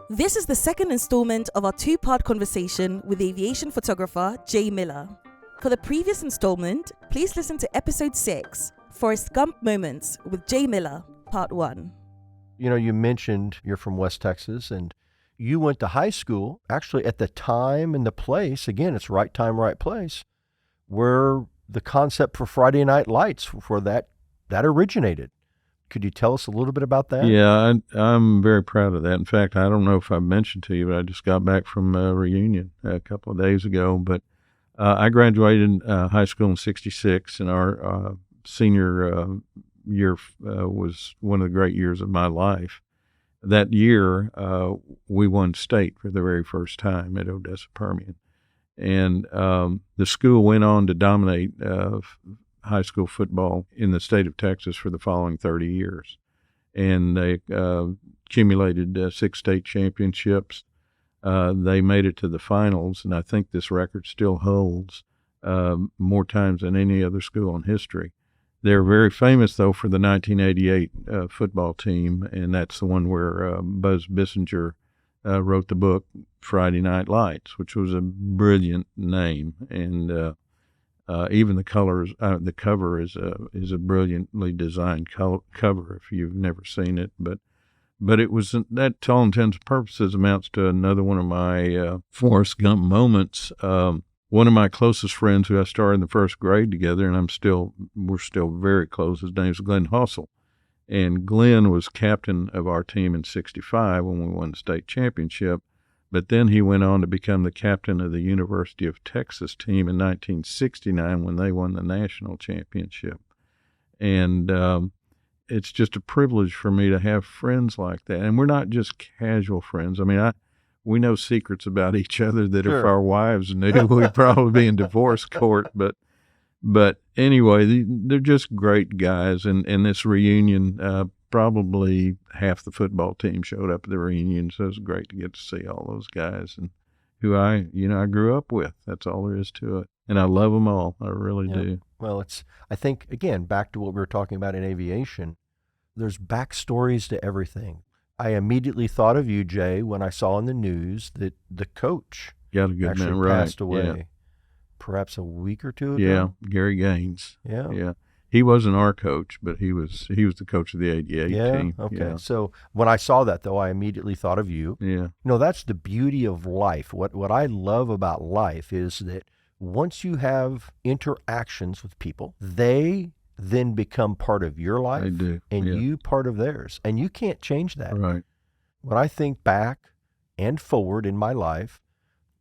This is the second installment of our two-part conversation with aviation photographer Jay Miller. For the previous installment, please listen to episode 6, Forrest Gump Moments with Jay Miller, part 1. You know, you mentioned you're from West Texas, and you went to high school, actually at the time and the place, again, it's right time, right place, where the concept for Friday Night Lights, for that originated. Could you tell us a little bit about that? Yeah, I'm very proud of that. In fact, I don't know if I mentioned to you, but I just got back from a reunion a couple of days ago. But I graduated high school in '66, and our senior year was one of the great years of my life. That year, we won state for the very first time at Odessa Permian. And the school went on to dominate high school football in the state of Texas for the following 30 years. And they accumulated 6 state championships. They made it to the finals, and I think this record still holds more times than any other school in history. They're very famous, though, for the 1988 football team, and that's the one where Buzz Bissinger wrote the book Friday Night Lights, which was a brilliant name. And even the colors, the cover is a brilliantly designed cover if you've never seen it. But it was, that to all intents and purposes amounts to another one of my Forrest Gump moments. One of my closest friends who I started in the first grade together, and we're still very close, his name's Glenn Hossel. And Glenn was captain of our team in '65 when we won the state championship. But then he went on to become the captain of the University of Texas team in 1969 when they won the national championship. And it's just a privilege for me to have friends like that. And we're not just casual friends. I mean, we know secrets about each other that If our wives knew, we'd probably be in divorce court. But anyway, they're just great guys. And this reunion, probably half the football team showed up at the reunion, so it was great to get to see all those guys and who I grew up with. That's all there is to it. And I love them all. I really do. Well, I think, again, back to what we were talking about in aviation, there's backstories to everything. I immediately thought of you, Jay, when I saw in the news that the coach actually passed away perhaps a week or two ago. Yeah, Gary Gaines. Yeah. He wasn't our coach, but he was the coach of the '88 team. Okay. Yeah. So when I saw that, though, I immediately thought of you. Yeah. You know, that's the beauty of life. What I love about life is that once you have interactions with people, they then become part of your life. They do. And you part of theirs. And you can't change that. Right. When I think back and forward in my life,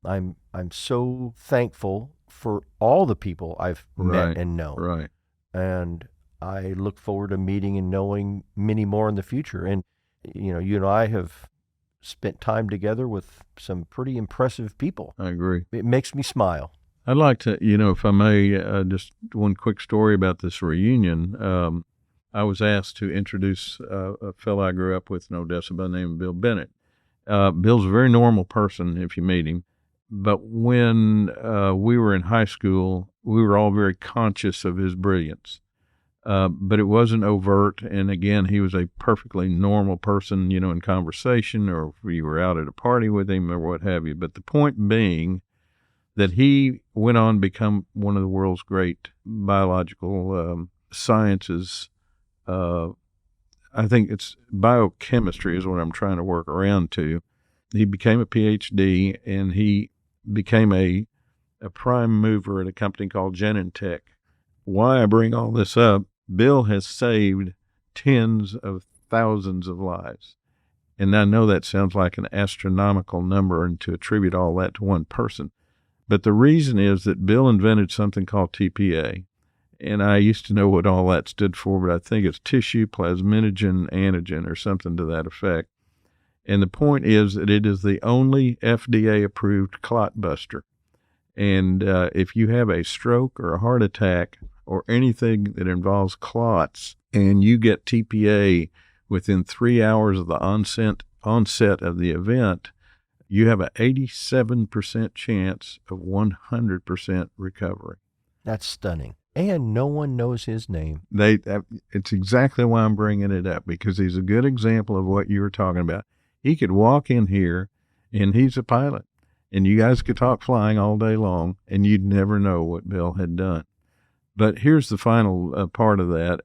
I'm so thankful for all the people I've met and known. Right. And I look forward to meeting and knowing many more in the future. And, you and I have spent time together with some pretty impressive people. I agree. It makes me smile. I'd like to, if I may, just one quick story about this reunion. I was asked to introduce a fellow I grew up with in Odessa by the name of Bill Bennett. Bill's a very normal person if you meet him. But when we were in high school, we were all very conscious of his brilliance. But it wasn't overt. And again, he was a perfectly normal person, in conversation, or if you were out at a party with him or what have you. But the point being that he went on to become one of the world's great biological sciences. I think it's biochemistry is what I'm trying to work around to. He became a PhD, and he became a prime mover at a company called Genentech. Why I bring all this up, Bill has saved tens of thousands of lives. And I know that sounds like an astronomical number, and to attribute all that to one person. But the reason is that Bill invented something called TPA. And I used to know what all that stood for, but I think it's tissue plasminogen antigen or something to that effect. And the point is that it is the only FDA-approved clot buster. And if you have a stroke or a heart attack or anything that involves clots, and you get TPA within 3 hours of the onset of the event, you have an 87% chance of 100% recovery. That's stunning. And no one knows his name. It's exactly why I'm bringing it up, because he's a good example of what you were talking about. He could walk in here, and he's a pilot, and you guys could talk flying all day long, and you'd never know what Bill had done. But here's the final part of that.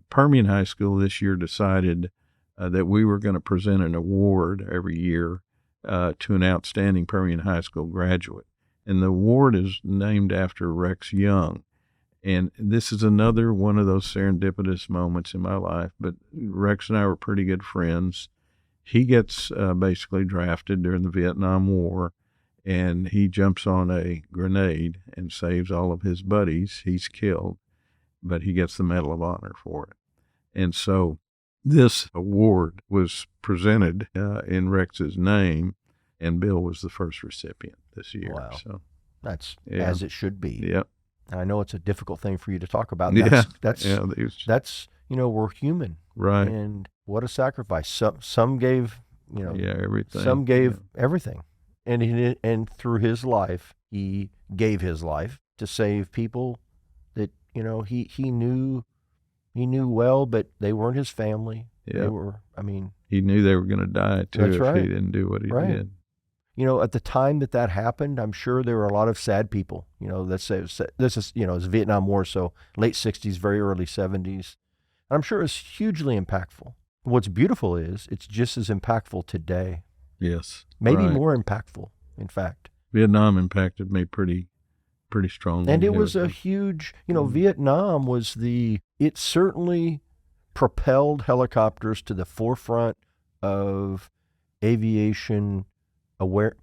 Permian High School this year decided that we were going to present an award every year to an outstanding Permian High School graduate. And the award is named after Rex Young. And this is another one of those serendipitous moments in my life. But Rex and I were pretty good friends. He gets basically drafted during the Vietnam War, and he jumps on a grenade and saves all of his buddies. He's killed, but he gets the Medal of Honor for it. And so this award was presented in Rex's name, and Bill was the first recipient this year. Wow. So that's as it should be. Yep. And I know it's a difficult thing for you to talk about. That's we're human. Right. And what a sacrifice. Some gave, everything. Some gave everything. And through his life, he gave his life to save people that, he knew well, but they weren't his family. Yeah. They were, he knew they were going to die too That's if right. he didn't do what he did. At the time that happened, I'm sure there were a lot of sad people. Let's say this is, it's Vietnam War, so late 60s, very early 70s. And I'm sure it's hugely impactful. What's beautiful is it's just as impactful today. Yes. Maybe right. more impactful, in fact. Vietnam impacted me pretty strongly. And it was a huge, Vietnam was it certainly propelled helicopters to the forefront of aviation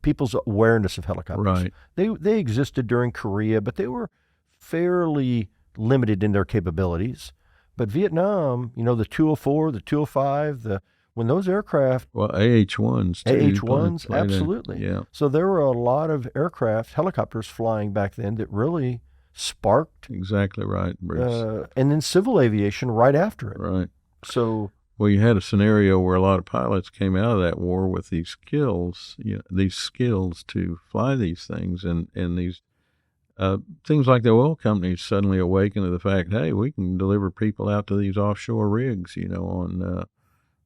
people's awareness of helicopters. Right. They existed during Korea, but they were fairly limited in their capabilities. But Vietnam, the 204, the 205, when those aircraft... Well, AH-1s, too. AH-1s, absolutely. Yeah. So there were a lot of helicopters flying back then that really sparked... Exactly right, Bruce. And then civil aviation right after it. Right. So... Well, you had a scenario where a lot of pilots came out of that war with these skills, to fly these things, and these things like the oil companies suddenly awaken to the fact, hey, we can deliver people out to these offshore rigs, on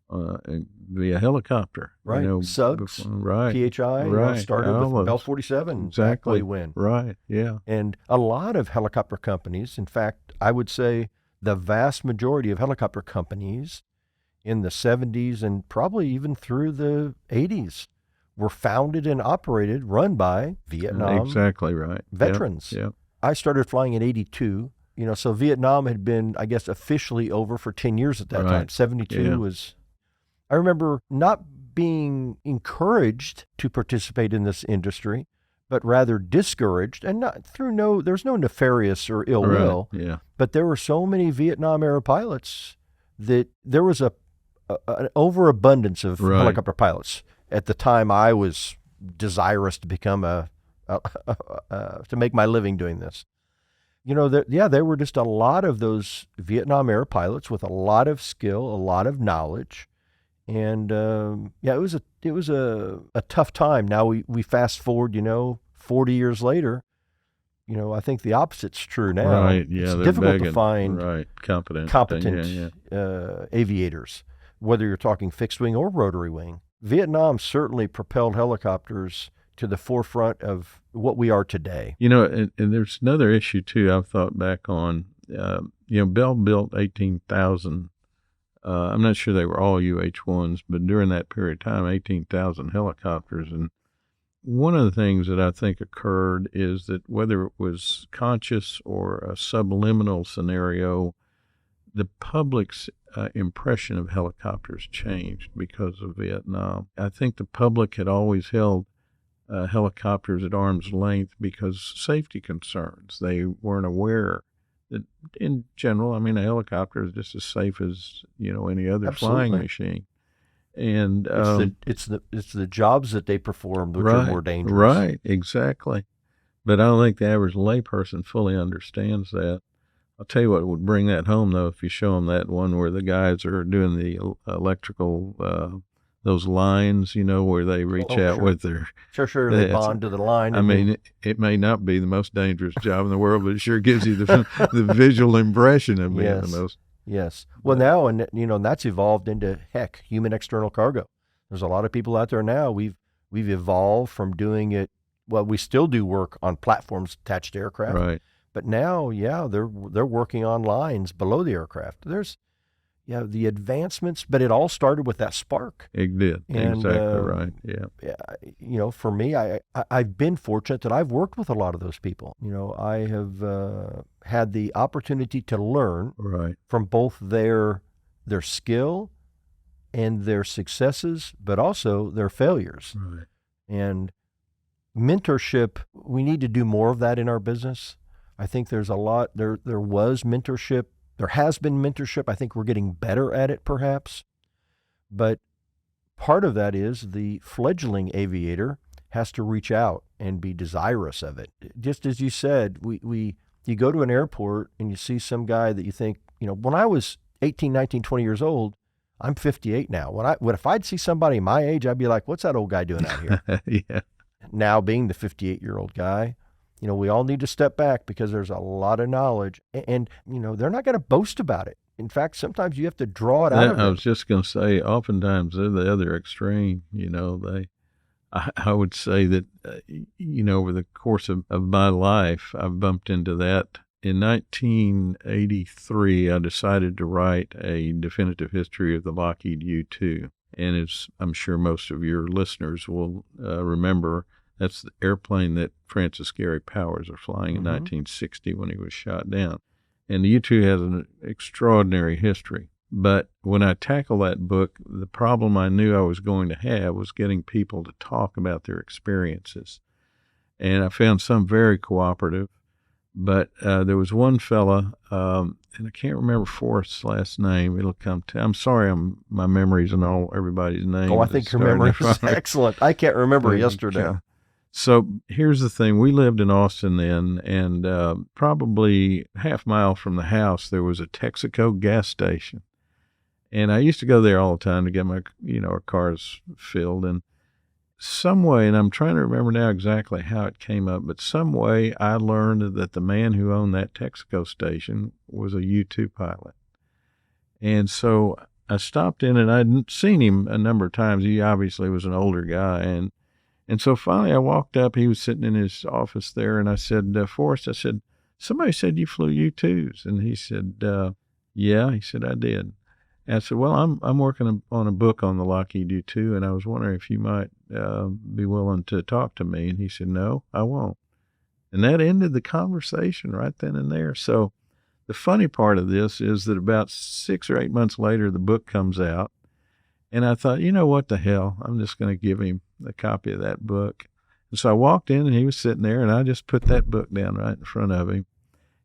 via helicopter. Right. Subs, right. PHI, right. Started with Bell 47. Exactly. Win. Right, yeah. And a lot of helicopter companies, in fact, I would say the vast majority of helicopter companies in the 70s and probably even through the 80s were founded and operated, run by Vietnam exactly right. veterans. Yep. I started flying in 82, so Vietnam had been, I guess, officially over for 10 years at that time. 72 was, I remember not being encouraged to participate in this industry, but rather discouraged, and not through there's no nefarious or ill will, but there were so many Vietnam era pilots that there was an overabundance of helicopter pilots. At the time, I was desirous to become to make my living doing this. There were just a lot of those Vietnam era pilots with a lot of skill, a lot of knowledge, and it was a tough time. Now we fast forward, 40 years later. I think the opposite's true now. Right. Yeah. It's difficult to find competent aviators, whether you're talking fixed wing or rotary wing. Vietnam certainly propelled helicopters to the forefront of what we are today. And there's another issue too I've thought back on. Bell built 18,000. I'm not sure they were all UH-1s, but during that period of time, 18,000 helicopters. And one of the things that I think occurred is that whether it was conscious or a subliminal scenario, the public's impression of helicopters changed because of Vietnam. I think the public had always held helicopters at arm's length because safety concerns. They weren't aware that, in general, a helicopter is just as safe as any other flying machine. And it's the jobs that they perform which are more dangerous. Right, exactly. But I don't think the average layperson fully understands that. I'll tell you what would bring that home, though, if you show them that one where the guys are doing the electrical, those lines, where they reach out with their... Sure, they bond to the line. It may not be the most dangerous job in the world, but it sure gives you the visual impression of being the most... Yes. Well, now, and that's evolved into, human external cargo. There's a lot of people out there now. We've evolved from doing it. Well, we still do work on platforms attached to aircraft, Right. but now, they're working on lines below the aircraft. There's the advancements, but it all started with that spark. It did. And, Exactly right. Yeah. For me, I've been fortunate that I've worked with a lot of those people. I have had the opportunity to learn Right. from both their skill and their successes, but also their failures. Right. And mentorship, we need to do more of that in our business. I think there's a lot, there was mentorship. There has been mentorship. I think we're getting better at it, perhaps. But part of that is the fledgling aviator has to reach out and be desirous of it. Just as you said, you go to an airport and you see some guy that you think, when I was 18, 19, 20 years old, I'm 58 now. If I'd see somebody my age, I'd be like, what's that old guy doing out here? Yeah. Now, being the 58-year-old guy, we all need to step back because there's a lot of knowledge, and they're not going to boast about it. In fact, sometimes you have to draw it out of them. I was just going to say, oftentimes they're the other extreme. I would say that, over the course of my life, I've bumped into that. In 1983, I decided to write a definitive history of the Lockheed U-2. And as I'm sure most of your listeners will remember, that's the airplane that Francis Gary Powers was flying in 1960 when he was shot down. And the U-2 has an extraordinary history. But when I tackled that book, the problem I knew I was going to have was getting people to talk about their experiences. And I found some very cooperative. But there was one fella, and I can't remember Forrest's last name. It'll come to. I'm sorry, my memories and all everybody's names. Oh, I think your memory is excellent. I can't remember yesterday. So here's the thing. We lived in Austin then, and probably half mile from the house, there was a Texaco gas station. And I used to go there all the time to get my, our cars filled. And some way, and I'm trying to remember now exactly how it came up, but some way I learned that the man who owned that Texaco station was a U-2 pilot. And so I stopped in, and I'd seen him a number of times. He obviously was an older guy. And so finally I walked up. He was sitting in his office there, and I said, Forrest, I said, somebody said you flew U-2s. And he said, yeah. He said, I did. And I said, well, I'm working on a book on the Lockheed U-2, and I was wondering if you might be willing to talk to me. And he said, no, I won't. And that ended the conversation right then and there. So the funny part of this is that about 6 or 8 months later, the book comes out. And I thought, what the hell? I'm just going to give him a copy of that book. And so I walked in, and he was sitting there, and I just put that book down right in front of him.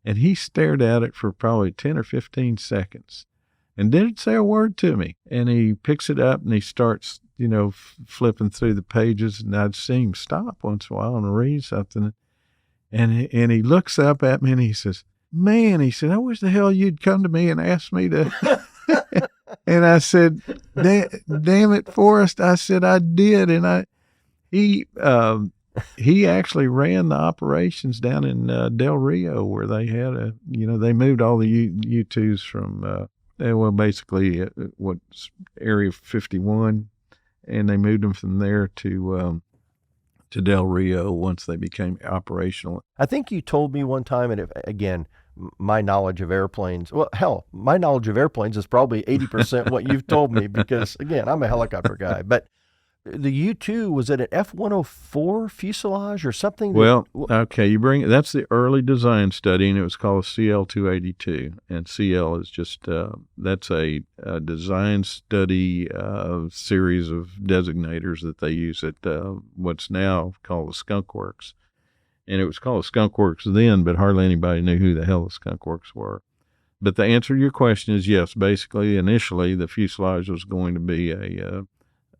And he stared at it for probably 10 or 15 seconds and didn't say a word to me. And he picks it up, and he starts, flipping through the pages. And I'd see him stop once in a while and read something. And he looks up at me, and he says, man, he said, I wish the hell you'd come to me and ask me to... And I said, damn it, Forrest. I said, I did. And he actually ran the operations down in Del Rio, where they had they moved all the U-2s from, basically what's Area 51. And they moved them from there to Del Rio once they became operational. I think you told me one time, and again, my knowledge of airplanes, my knowledge of airplanes is probably 80% what you've told me, because, again, I'm a helicopter guy. But the U-2, was it an F-104 fuselage or something? Okay, that's the early design study, and it was called CL-282. And CL is just, that's a design study series of designators that they use at what's now called the Skunk Works. And it was called Skunk Works then, but hardly anybody knew who the hell the Skunk Works were. But the answer to your question is yes. Basically, initially, the fuselage was going to be a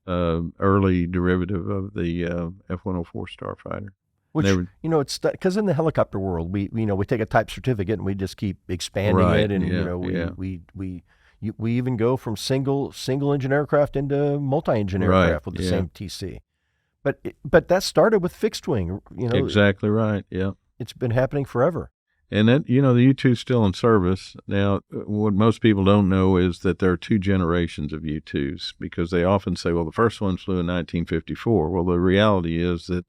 early derivative of the F-104 Starfighter. Which, it's because in the helicopter world, we take a type certificate and we just keep expanding it. And, we even go from single engine aircraft into multi-engine aircraft with the same TC. But that started with fixed wing, Exactly right, yeah. It's been happening forever. And that, the U-2 is still in service. Now, what most people don't know is that there are two generations of U-2s, because they often say, well, the first one flew in 1954. Well, the reality is that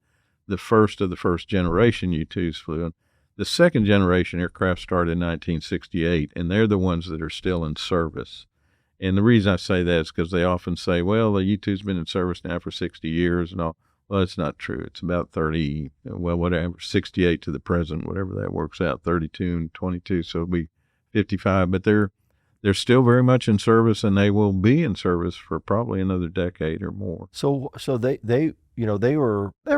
the first of the first generation U-2s flew in. The second generation aircraft started in 1968, and they're the ones that are still in service. And the reason I say that is because they often say, well, the U-2's been in service now for 60 years and all. Well, it's not true. It's about 30, well, whatever, 68 to the present, whatever that works out, 32 and 22, so it'll be 55. But they're still very much in service, and they will be in service for probably another decade or more. So they're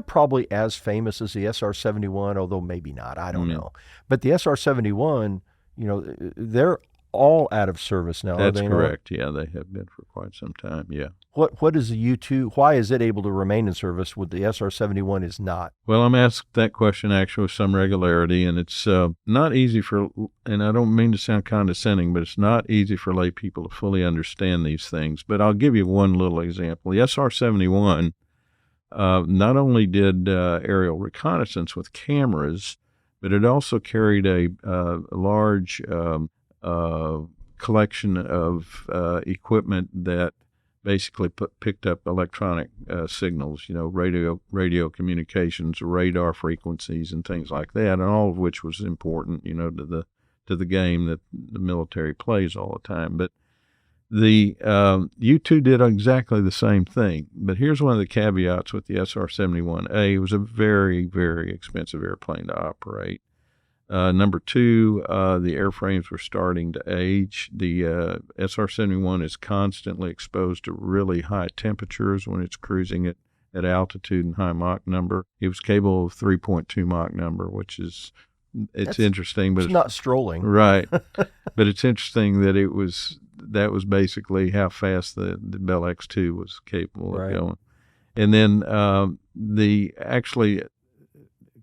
probably as famous as the SR-71, although maybe not. I don't know. But the SR-71, they're all out of service now. That's correct. Yeah, they have been for quite some time. Yeah. What is the U-2? Why is it able to remain in service when the SR-71 is not? Well, I'm asked that question actually with some regularity, and it's not easy and I don't mean to sound condescending, but it's not easy for lay people to fully understand these things. But I'll give you one little example. The SR-71 not only did aerial reconnaissance with cameras, but it also carried a large collection of equipment that basically picked up electronic signals, radio communications, radar frequencies, and things like that, and all of which was important, to the game that the military plays all the time. But the U-2 did exactly the same thing. But here's one of the caveats with the SR-71A. It was a very, very expensive airplane to operate. Number two, the airframes were starting to age. The SR-71 is constantly exposed to really high temperatures when it's cruising at altitude and high Mach number. It was capable of 3.2 Mach number, which is, it's interesting. But it's not strolling. Right. But it's interesting that that was basically how fast the Bell X-2 was capable of going. And then the actually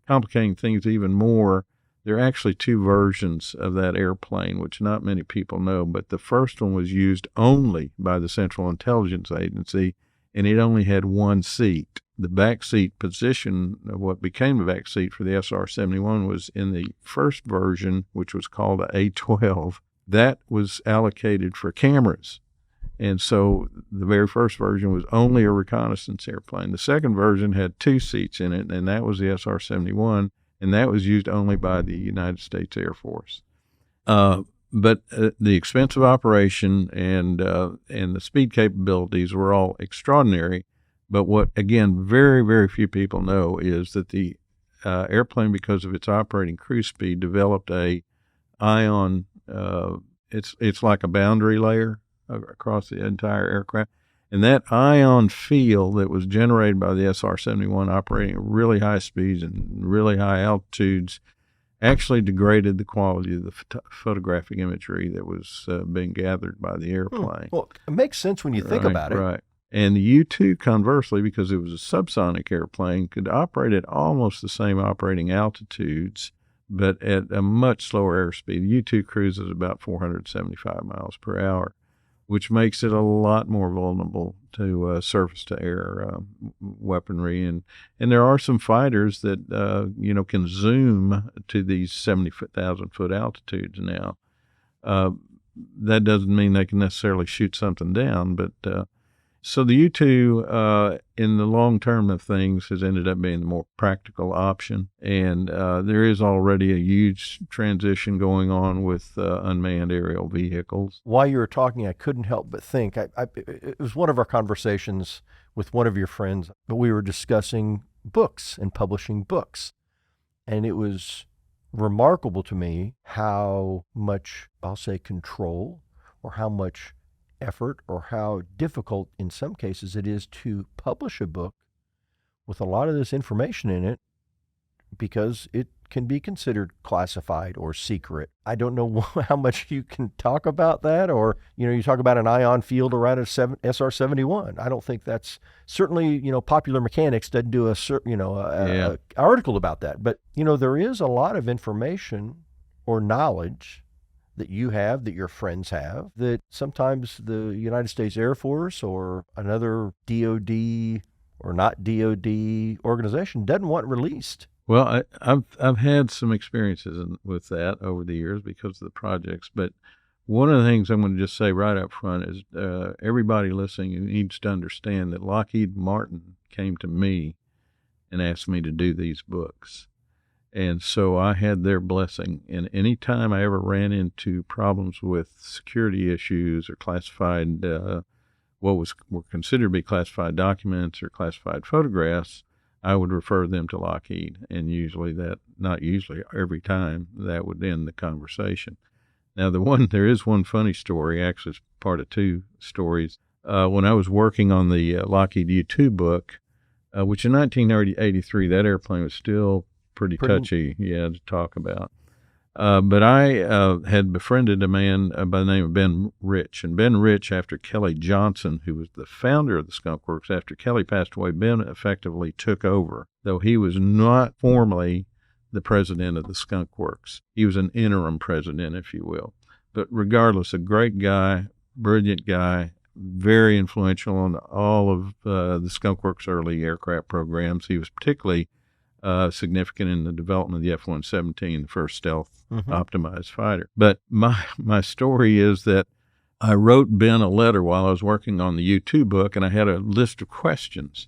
complicating things even more, there are actually two versions of that airplane, which not many people know, but the first one was used only by the Central Intelligence Agency, and it only had one seat. The back seat position of what became the back seat for the SR-71 was in the first version, which was called a A-12. That was allocated for cameras. And so the very first version was only a reconnaissance airplane. The second version had two seats in it, and that was the SR-71. And that was used only by the United States Air Force. But the expense of operation and the speed capabilities were all extraordinary. But what, again, very, very few people know is that the airplane, because of its operating cruise speed, developed a ion. It's like a boundary layer across the entire aircraft. And that ion field that was generated by the SR-71 operating at really high speeds and really high altitudes actually degraded the quality of the photographic imagery that was being gathered by the airplane. Well, it makes sense when you think about it. Right. And the U-2, conversely, because it was a subsonic airplane, could operate at almost the same operating altitudes, but at a much slower airspeed. The U-2 cruises about 475 miles per hour, which makes it a lot more vulnerable to surface-to-air weaponry. And there are some fighters that, can zoom to these 70,000-foot altitudes now. That doesn't mean they can necessarily shoot something down, but so the U-2, in the long term of things, has ended up being the more practical option. And there is already a huge transition going on with unmanned aerial vehicles. While you were talking, I couldn't help but think. It was one of our conversations with one of your friends, but we were discussing books and publishing books. And it was remarkable to me how much, I'll say, control, or how much effort, or how difficult in some cases it is to publish a book with a lot of this information in it, because it can be considered classified or secret. I don't know how much you can talk about that, or you talk about an ion field around a SR-71. I don't think that's certainly, Popular Mechanics doesn't do a article about that, but there is a lot of information or knowledge that you have, that your friends have, that sometimes the United States Air Force or another DOD or not DOD organization doesn't want released. Well, I've had some experiences with that over the years because of the projects, but one of the things I'm going to just say right up front is everybody listening needs to understand that Lockheed Martin came to me and asked me to do these books. And so I had their blessing. And any time I ever ran into problems with security issues or classified, were considered to be classified documents or classified photographs, I would refer them to Lockheed. And every time, that would end the conversation. Now, there is one funny story, actually it's part of two stories. When I was working on the Lockheed U-2 book, which in 1983, that airplane was still pretty touchy, to talk about. But I had befriended a man by the name of Ben Rich. And Ben Rich, after Kelly Johnson, who was the founder of the Skunk Works, after Kelly passed away, Ben effectively took over, though he was not formally the president of the Skunk Works. He was an interim president, if you will. But regardless, a great guy, brilliant guy, very influential on all of the Skunk Works early aircraft programs. He was particularly significant in the development of the F-117, the first stealth optimized fighter. But my story is that I wrote Ben a letter while I was working on the U-2 book, and I had a list of questions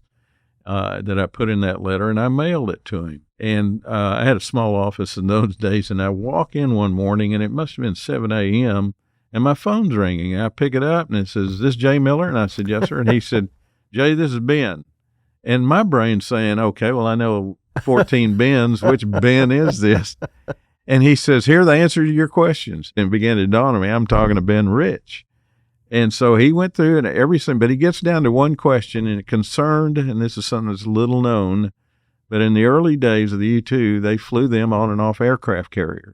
that I put in that letter, and I mailed it to him. And I had a small office in those days, and I walk in one morning, and it must have been 7 a.m., and my phone's ringing. And I pick it up, and it says, "Is this Jay Miller?" And I said, "Yes, sir." And he said, "Jay, this is Ben." And my brain's saying, okay, well, I know 14 Bens. Which Ben is this? And he says, "Here are the answers to your questions." And it began to dawn on me, I'm talking to Ben Rich. And so he went through and everything, but he gets down to one question, and it concerned, and this is something that's little known, but in the early days of the U-2, they flew them on and off aircraft carriers.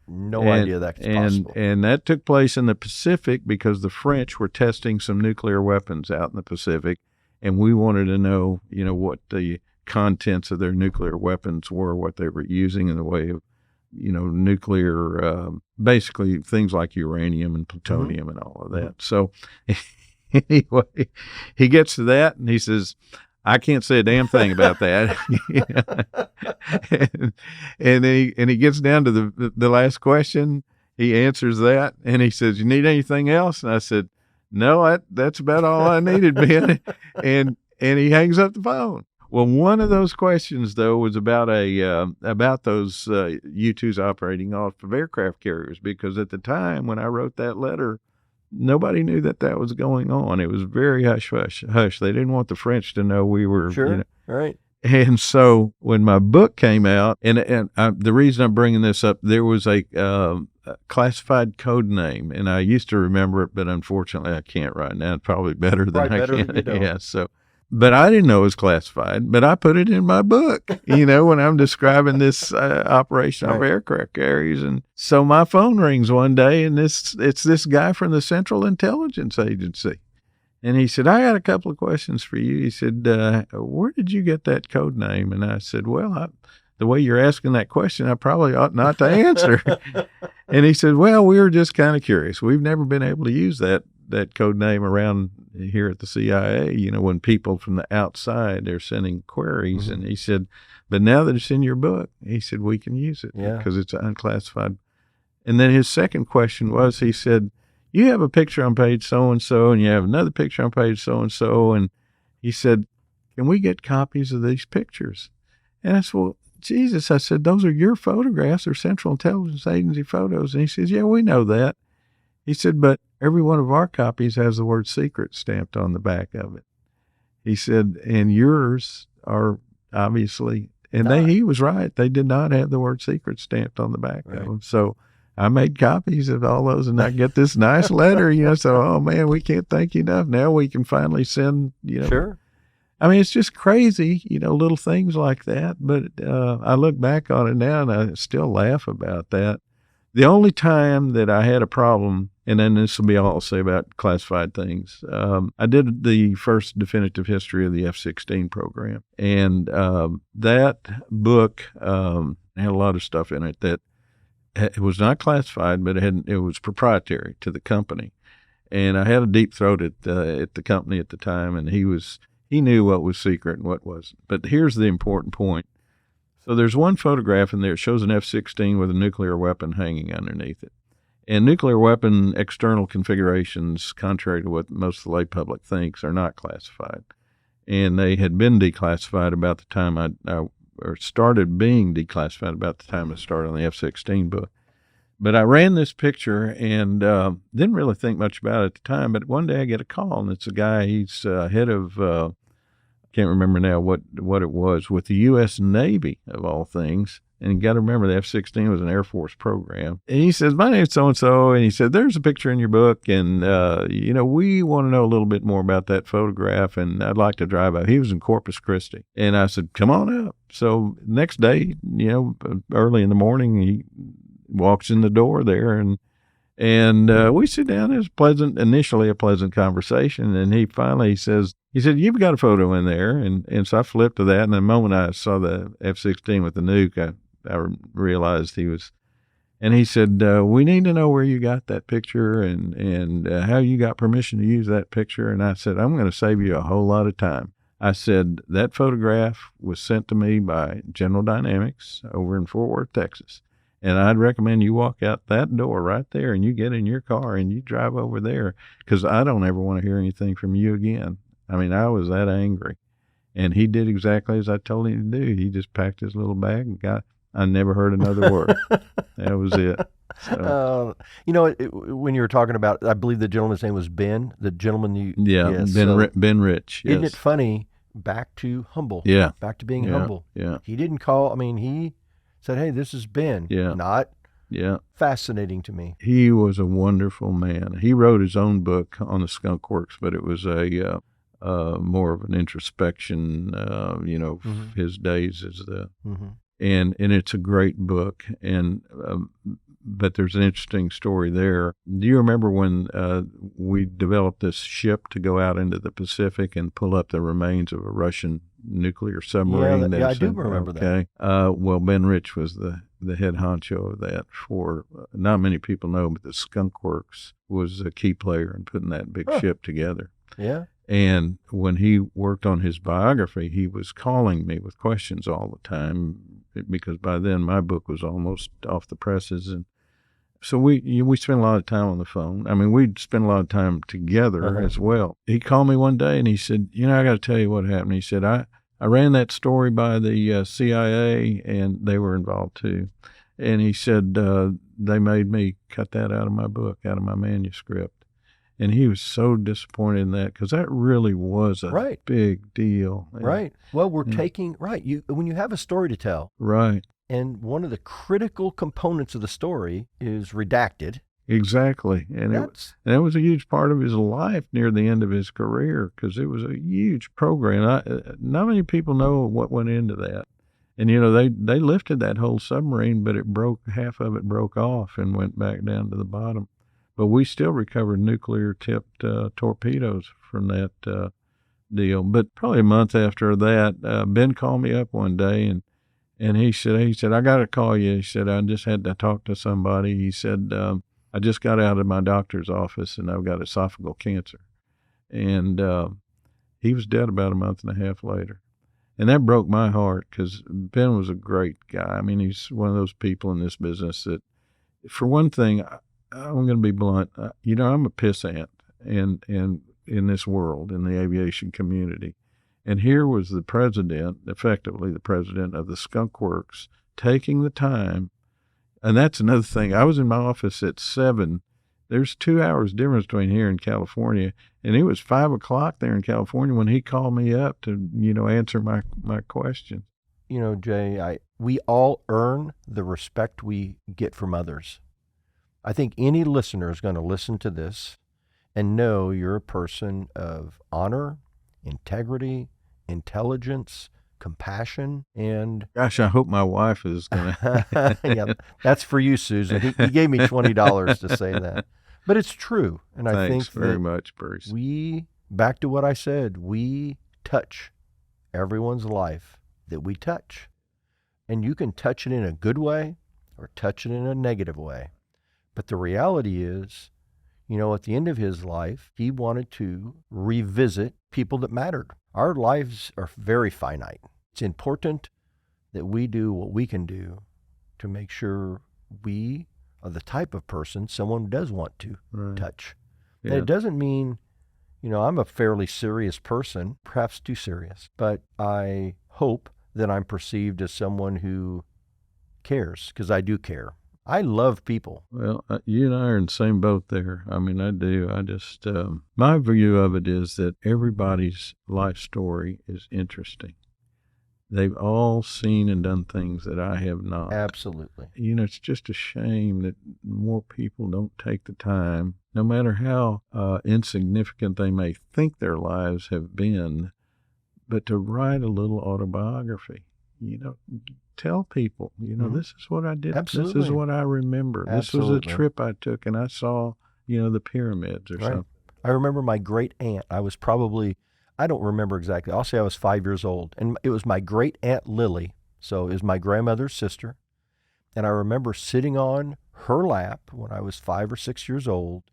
No idea that's possible. And that took place in the Pacific because the French were testing some nuclear weapons out in the Pacific, and we wanted to know, what the contents of their nuclear weapons were, what they were using in the way of, nuclear, basically things like uranium and plutonium and all of that. So anyway, he gets to that and he says, "I can't say a damn thing about that." and he gets down to the last question. He answers that and he says, "You need anything else?" And I said, "No, that's about all I needed, Ben." And he hangs up the phone. Well, one of those questions, though, was about those U-2s operating off of aircraft carriers, because at the time when I wrote that letter, nobody knew that was going on. It was very hush. They didn't want the French to know we were. Sure, right. And so when my book came out, and the reason I'm bringing this up, there was a classified code name, and I used to remember it, but unfortunately I can't right now. It's probably better than I can. Yeah, so. But I didn't know it was classified, but I put it in my book, when I'm describing this operation of aircraft carriers. And so my phone rings one day, and it's this guy from the Central Intelligence Agency. And he said, "I got a couple of questions for you." He said, "Where did you get that code name?" And I said, "Well, the way you're asking that question, I probably ought not to answer." And he said, "Well, we were just kind of curious. We've never been able to use that code name around here at the CIA, when people from the outside, they're sending queries." And he said, "But now that it's in your book," he said, "we can use it because it's unclassified." And then his second question was, he said, "You have a picture on page so-and-so, and you have another picture on page so-and-so." And he said, "Can we get copies of these pictures?" And I said, "Well, Jesus," I said, "those are your photographs. They're Central Intelligence Agency photos." And he says, "Yeah, we know that." He said, "But every one of our copies has the word secret stamped on the back of it." He said, "And yours are obviously," and he was right. They did not have the word secret stamped on the back of them. So I made copies of all those, and I get this nice letter, so, oh man, we can't thank you enough. Now we can finally send, Sure. I mean, it's just crazy, little things like that. But I look back on it now and I still laugh about that. The only time that I had a problem, and then this will be all I'll say about classified things, I did the first definitive history of the F-16 program. And that book had a lot of stuff in it that it was not classified, but it was proprietary to the company. And I had a deep throat at the company at the time, and he knew what was secret and what wasn't. But here's the important point. So there's one photograph in there. It shows an F-16 with a nuclear weapon hanging underneath it. And nuclear weapon external configurations, contrary to what most of the lay public thinks, are not classified. And they had been declassified about the time or started being declassified about the time I started on the F-16 book. But I ran this picture and didn't really think much about it at the time. But one day I get a call, and it's a guy, he's head of, can't remember now what it was, with the U.S. Navy, of all things. And you got to remember the F-16 was an Air Force program. And he says, my name's so-and-so. And he said, there's a picture in your book. And, we want to know a little bit more about that photograph. And I'd like to drive out. He was in Corpus Christi. And I said, come on up. So next day, early in the morning, he walks in the door there. And we sit down. It was initially a pleasant conversation. And he finally said, you've got a photo in there. And so I flipped to that. And the moment I saw the F-16 with the nuke, I realized he was, and he said, we need to know where you got that picture and how you got permission to use that picture. And I said, I'm going to save you a whole lot of time. I said, that photograph was sent to me by General Dynamics over in Fort Worth, Texas. And I'd recommend you walk out that door right there and you get in your car and you drive over there, because I don't ever want to hear anything from you again. I mean, I was that angry. And he did exactly as I told him to do. He just packed his little bag and I never heard another word. That was it. So. When you were talking about, I believe the gentleman's name was Ben, the gentleman you... Yeah, yes, Ben Rich, yes. Isn't it funny? Back to humble. Yeah. Back to being humble. Yeah. He didn't call, he said, hey, this is Ben. Yeah. Not Yeah. fascinating to me. He was a wonderful man. He wrote his own book on the Skunk Works, but it was a more of an introspection, his days as the... Mm-hmm. And it's a great book, but there's an interesting story there. Do you remember when we developed this ship to go out into the Pacific and pull up the remains of a Russian nuclear submarine? Yeah, I do remember that. Well, Ben Rich was the head honcho of that. For not many people know, but the Skunk Works was a key player in putting that big ship together. Yeah. And when he worked on his biography, he was calling me with questions all the time, because by then my book was almost off the presses. And so we spent a lot of time on the phone. We'd spend a lot of time together as well. He called me one day and he said, I got to tell you what happened. He said, I ran that story by the CIA and they were involved too. And he said, they made me cut that out of my book, out of my manuscript. And he was so disappointed in that, because that really was a big deal. Right. Well, we're taking, when you have a story to tell. Right. And one of the critical components of the story is redacted. Exactly. And that was a huge part of his life near the end of his career, because it was a huge program. Not many people know what went into that. And, they lifted that whole submarine, but half of it broke off and went back down to the bottom. But we still recovered nuclear-tipped torpedoes from that deal. But probably a month after that, Ben called me up one day, and he said, I got to call you. He said, I just had to talk to somebody. He said, I just got out of my doctor's office, and I've got esophageal cancer. And he was dead about a month and a half later. And that broke my heart, because Ben was a great guy. He's one of those people in this business that, for one thing, I'm going to be blunt. I'm a pissant and in this world, in the aviation community. And here was effectively the president of the Skunk Works, taking the time. And that's another thing. I was in my office at 7. There's 2 hours difference between here and California. And it was 5 o'clock there in California when he called me up to, answer my question. Jay, we all earn the respect we get from others. I think any listener is going to listen to this and know you're a person of honor, integrity, intelligence, compassion, and... Gosh, I hope my wife is going to... Yeah, that's for you, Susan. He gave me $20 to say that. But it's true. And Thanks I think very much, Bruce. Back to what I said, we touch everyone's life that we touch. And you can touch it in a good way or touch it in a negative way. But the reality is, at the end of his life, he wanted to revisit people that mattered. Our lives are very finite. It's important that we do what we can do to make sure we are the type of person someone does want to touch. Yeah. And it doesn't mean, I'm a fairly serious person, perhaps too serious, but I hope that I'm perceived as someone who cares, because I do care. I love people. Well, you and I are in the same boat there. I mean, I do. I just, my view of it is that everybody's life story is interesting. They've all seen and done things that I have not. Absolutely. It's just a shame that more people don't take the time, no matter how insignificant they may think their lives have been, but to write a little autobiography. Tell people, this is what I did. Absolutely. This is what I remember. Absolutely. This was a trip I took, and I saw, the pyramids or something. I remember my great aunt. I don't remember exactly. I'll say I was 5 years old. And it was my great aunt Lily. So it was my grandmother's sister. And I remember sitting on her lap when I was 5 or 6 years old.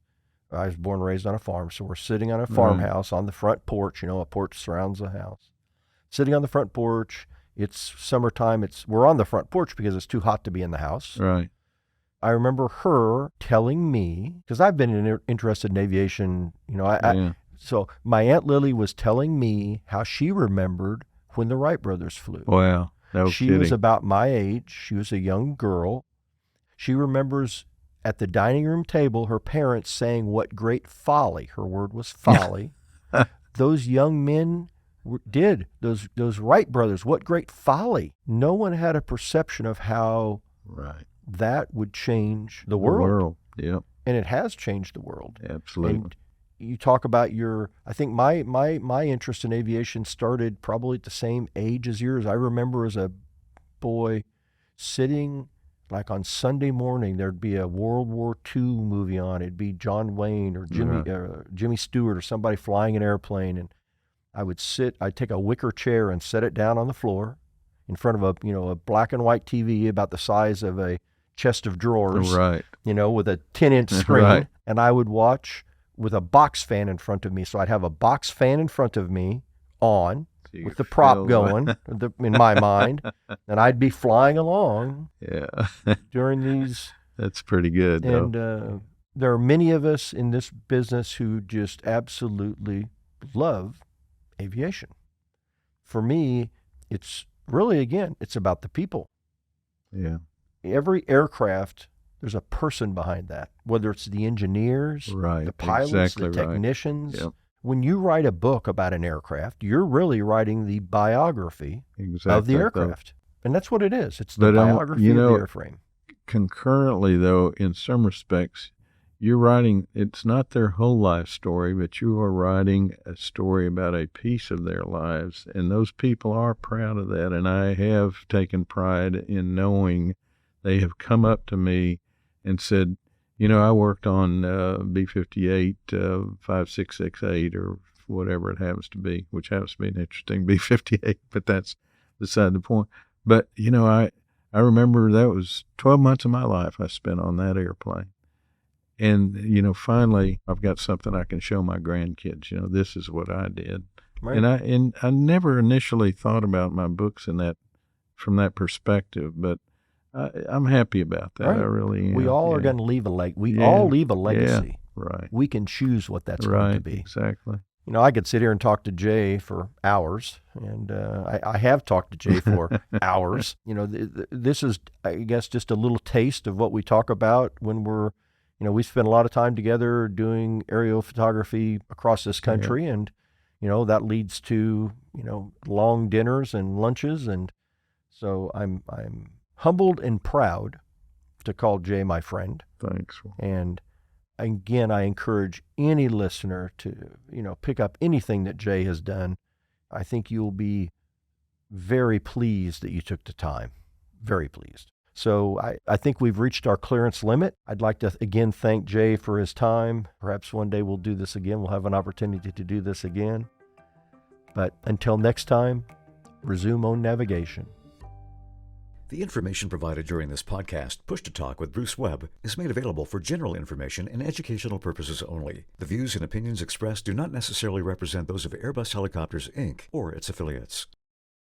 I was born and raised on a farm. So we're sitting on a farmhouse on the front porch. A porch surrounds the house. Sitting on the front porch. It's summertime. We're on the front porch because it's too hot to be in the house. Right. I remember her telling me, because I've been interested in aviation, so my Aunt Lily was telling me how she remembered when the Wright brothers flew. Wow. No She kidding. was about my age. She was a young girl. She remembers at the dining room table her parents saying what great folly, her word was folly, those young men did, those Wright brothers, what great folly. No one had a perception of how that would change the world. Yeah. And it has changed the world. Absolutely. And you talk about I think my interest in aviation started probably at the same age as yours. I remember as a boy sitting, like on Sunday morning, there'd be a World War II movie on. It'd be John Wayne or Jimmy Stewart or somebody flying an airplane, and I'd take a wicker chair and set it down on the floor in front of a black and white TV about the size of a chest of drawers, with a 10-inch screen, and I would watch with a box fan in front of me. So I'd have a box fan in front of me on with the prop going in my mind, and I'd be flying along during these. That's pretty good. And there are many of us in this business who just absolutely love aviation. For me, it's really, again, it's about the people. Yeah. Every aircraft, there's a person behind that, whether it's the engineers, the pilots, the technicians. Yep. When you write a book about an aircraft, you're really writing the biography of the aircraft. And that's what it is. It's the biography of the airframe. Concurrently, though, in some respects, you're writing, it's not their whole life story, but you are writing a story about a piece of their lives. And those people are proud of that. And I have taken pride in knowing they have come up to me and said, I worked on B-58 5668 or whatever it happens to be, which happens to be an interesting B-58, but that's beside the point. But, I remember that was 12 months of my life I spent on that airplane. And, finally, I've got something I can show my grandkids. This is what I did. Right. And I never initially thought about my books from that perspective, but I'm happy about that. Right. I really am. We all are going to leave a legacy. We all leave a legacy. Yeah. Right. We can choose what that's going to be. Exactly. I could sit here and talk to Jay for hours, and I have talked to Jay for hours. This is, I guess, just a little taste of what we talk about when we're, we spend a lot of time together doing aerial photography across this country, and, that leads to, long dinners and lunches, and so I'm humbled and proud to call Jay my friend. Thanks. And again, I encourage any listener to, pick up anything that Jay has done. I think you'll be very pleased that you took the time. Very pleased. So I think we've reached our clearance limit. I'd like to, again, thank Jay for his time. Perhaps one day we'll do this again. We'll have an opportunity to do this again. But until next time, resume on navigation. The information provided during this podcast, Push to Talk with Bruce Webb, is made available for general information and educational purposes only. The views and opinions expressed do not necessarily represent those of Airbus Helicopters, Inc. or its affiliates.